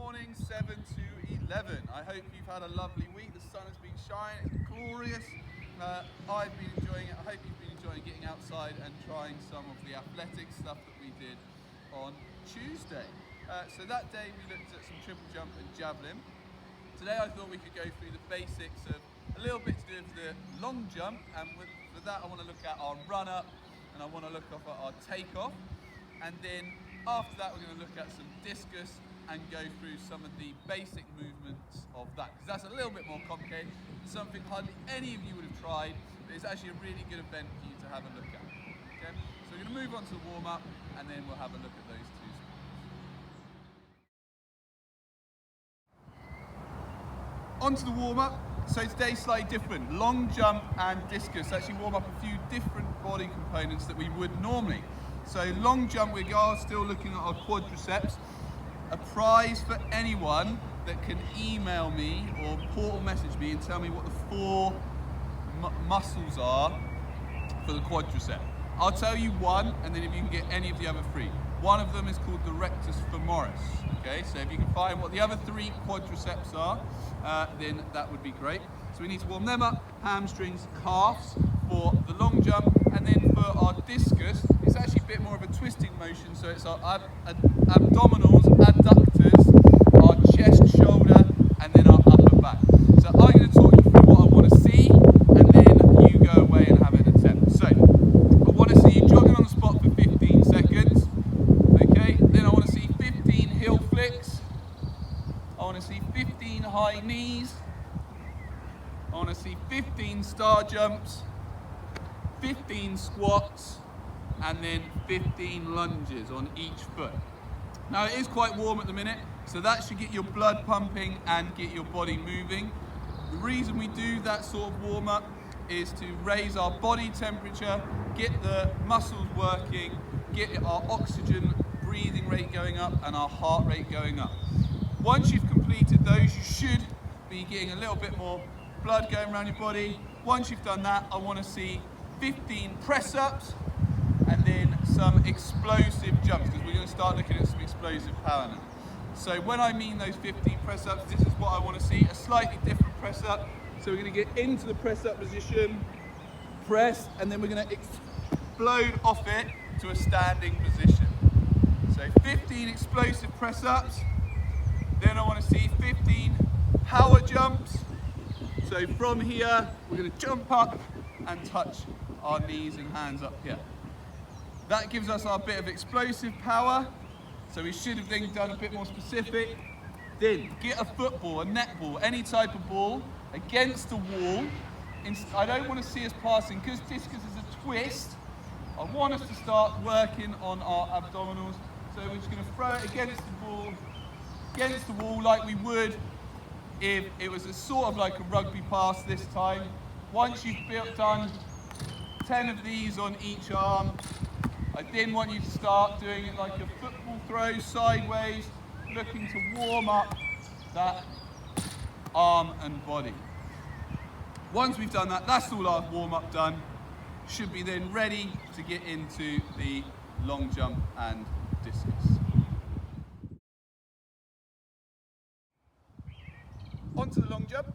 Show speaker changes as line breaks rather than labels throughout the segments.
morning, 7 to 11. I hope you've had a lovely week. The sun has been shining, it's glorious. I've been enjoying it. I hope you've been enjoying getting outside and trying some of the athletic stuff that we did on Tuesday. So that day we looked at some triple jump and javelin. Today I thought we could go through the basics of a little bit to do with the long jump, and for that I want to look at our run up and I want to look at our takeoff, and then after that we're going to look at some discus and go through some of the basic movements of that, because that's a little bit more complicated, something hardly any of you would have tried, but it's actually a really good event for you to have a look at. Okay? So we're going to move on to the warm up and then we'll have a look at those two sports. On to the warm up. So today's slightly different. Long jump and discus actually warm up a few different body components that we would normally. So long jump, we are still looking at our quadriceps. A prize for anyone that can email me or portal message me and tell me what the four muscles are for the quadricep. I'll tell you one, and then if you can get any of the other three. One of them is called the rectus femoris. Okay, so if you can find what the other three quadriceps are, then that would be great. So we need to warm them up, hamstrings, calves for the long jump, and then for our discus, it's actually a bit more of a twisting motion, so it's our abdominals, adductors, our chest, shoulder, and then our upper back. So I'm going to talk you through what I want to see, and then you go away and have an attempt. So, I want to see you jogging on the spot for 15 seconds, okay? Then I want to see 15 heel flicks, I want to see 15 high knees, I want to see 15 star jumps, 15 squats, and then 15 lunges on each foot. Now it is quite warm at the minute, so that should get your blood pumping and get your body moving. The reason we do that sort of warm up is to raise our body temperature, get the muscles working, get our oxygen breathing rate going up and our heart rate going up. Once you've completed those, you should be getting a little bit more blood going around your body. Once you've done that, I want to see 15 press-ups and then some explosive jumps, because we're going to start looking at some explosive power now. So when I mean those 15 press-ups, this is what I want to see, a slightly different press-up. So we're going to get into the press-up position, press, and then we're going to explode off it to a standing position. So 15 explosive press-ups, then I want to see 15 power jumps. So from here, we're going to jump up and touch our knees and hands up here. That gives us our bit of explosive power. So we should have then done a bit more specific. Then get a football, a netball, any type of ball against the wall. I don't want to see us passing, because discus is a twist. I want us to start working on our abdominals. So we're just going to throw it against the wall like we would if it was a sort of like a rugby pass this time. Once you've done 10 of these on each arm, I then want you to start doing it like a football throw, sideways, looking to warm up that arm and body. Once we've done that, that's all our warm up done. Should be then ready to get into the long jump and discus. On to the long jump.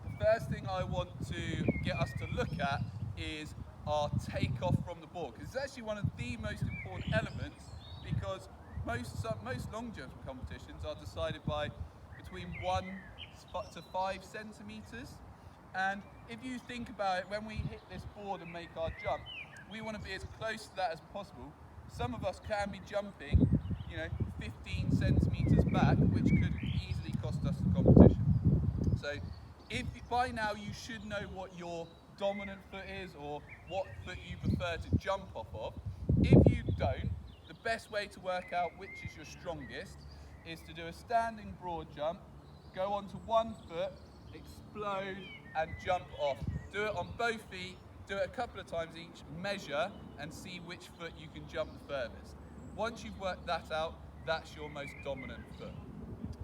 The first thing I want to get us to look at is our takeoff from the board, because it's actually one of the most important elements, because most long jump competitions are decided by between 1 to 5 centimeters. And if you think about it, when we hit this board and make our jump, we want to be as close to that as possible. Some of us can be jumping, 15 centimeters back, which could easily cost us the competition. So if by now you should know what your dominant foot is or what foot you prefer to jump off of. If you don't, the best way to work out which is your strongest is to do a standing broad jump, go onto one foot, explode and jump off. Do it on both feet, do it a couple of times each, measure and see which foot you can jump the furthest. Once you've worked that out, that's your most dominant foot.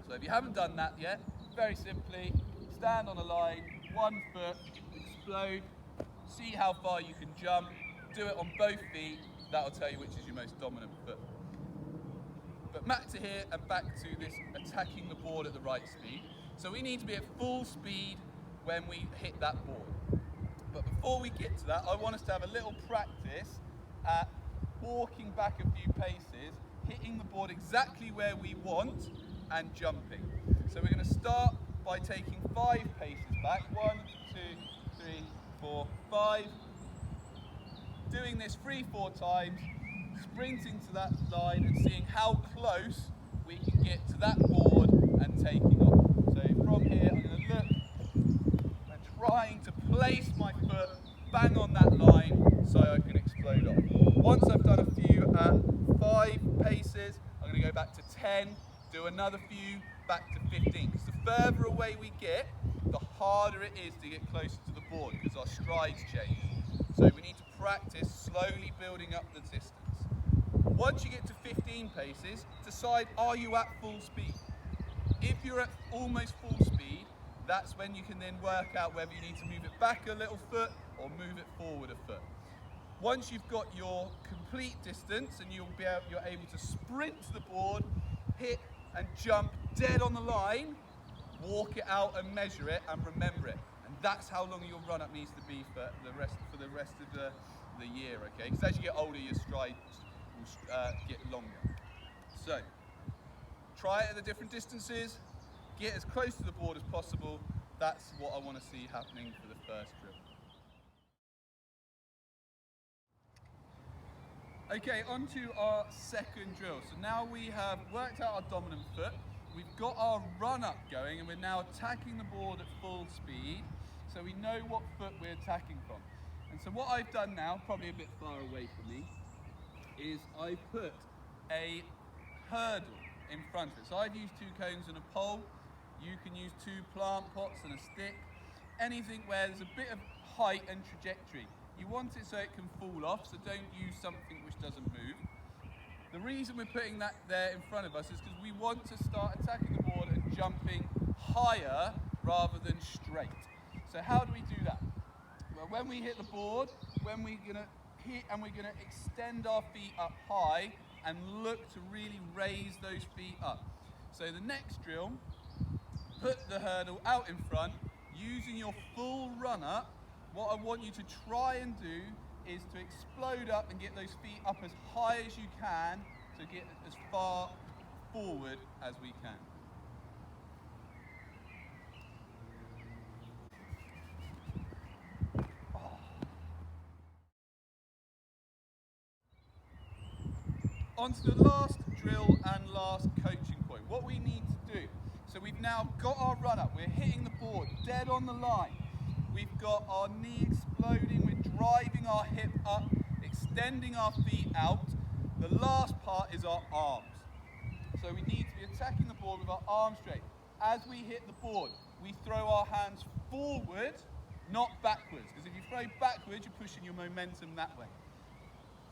So if you haven't done that yet, very simply, stand on a line, one foot, explode, see how far you can jump, do it on both feet, that'll tell you which is your most dominant foot. But back to here and back to this attacking the board at the right speed. So we need to be at full speed when we hit that board. But before we get to that, I want us to have a little practice at walking back a few paces, hitting the board exactly where we want and jumping. So we're going to start by taking 5 paces back. 1, 2, 3, 4, 5. Doing this 3-4 times, sprinting to that line and seeing how close we can get to that board and taking off. So from here, I'm going to look and trying to place my foot bang on that line so I can explode off. Once I've done a few at 5 paces, I'm going to go back to 10, do another few, back to 15. Because the further away we get, the harder it is to get closer to the board because our strides change. So we need to practice slowly building up the distance. Once you get to 15 paces, decide, are you at full speed? If you're at almost full speed, that's when you can then work out whether you need to move it back a little foot or move it forward a foot. Once you've got your complete distance and you're able to sprint to the board, hit and jump dead on the line, walk it out and measure it and remember it. And that's how long your run-up needs to be for the rest of the year, okay? Because as you get older, your strides will get longer. So, try it at the different distances, get as close to the board as possible. That's what I want to see happening for the first drill. Okay, on to our second drill. So now we have worked out our dominant foot, we've got our run-up going, and we're now attacking the board at full speed, so we know what foot we're attacking from. And so what I've done now, probably a bit far away from me, is I've put a hurdle in front of it. So I've used 2 cones and a pole. You can use 2 plant pots and a stick. Anything where there's a bit of height and trajectory. You want it so it can fall off, so don't use something which doesn't move. The reason we're putting that there in front of us is because we want to start attacking the board and jumping higher rather than straight. So how do we do that? Well, when we hit the board, when we're going to hit and we're going to extend our feet up high and look to really raise those feet up. So the next drill, put the hurdle out in front, using your full run up. What I want you to try and do is to explode up and get those feet up as high as you can to get as far forward as we can. On to the last drill and last coaching point. What we need to do, so we've now got our run up, we're hitting the board dead on the line. We've got our knee exploding, we're driving our hip up, extending our feet out. The last part is our arms. So we need to be attacking the board with our arms straight. As we hit the board, we throw our hands forward, not backwards, because if you throw backwards, you're pushing your momentum that way.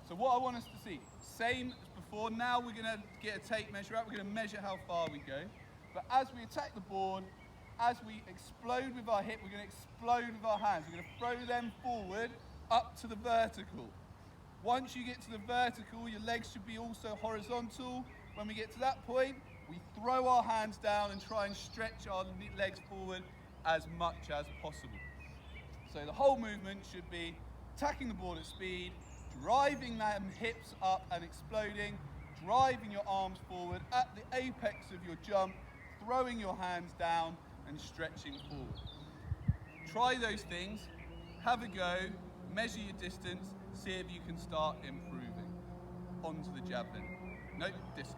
So what I want us to see, same as before, now we're going to get a tape measure out, we're going to measure how far we go. But as we attack the board, as we explode with our hip, we're going to explode with our hands. We're going to throw them forward up to the vertical. Once you get to the vertical, your legs should be also horizontal. When we get to that point, we throw our hands down and try and stretch our legs forward as much as possible. So the whole movement should be attacking the board at speed, driving them hips up and exploding, driving your arms forward at the apex of your jump, throwing your hands down and stretching forward. Try those things, have a go, measure your distance, see if you can start improving. On to the javelin. Nope, discus.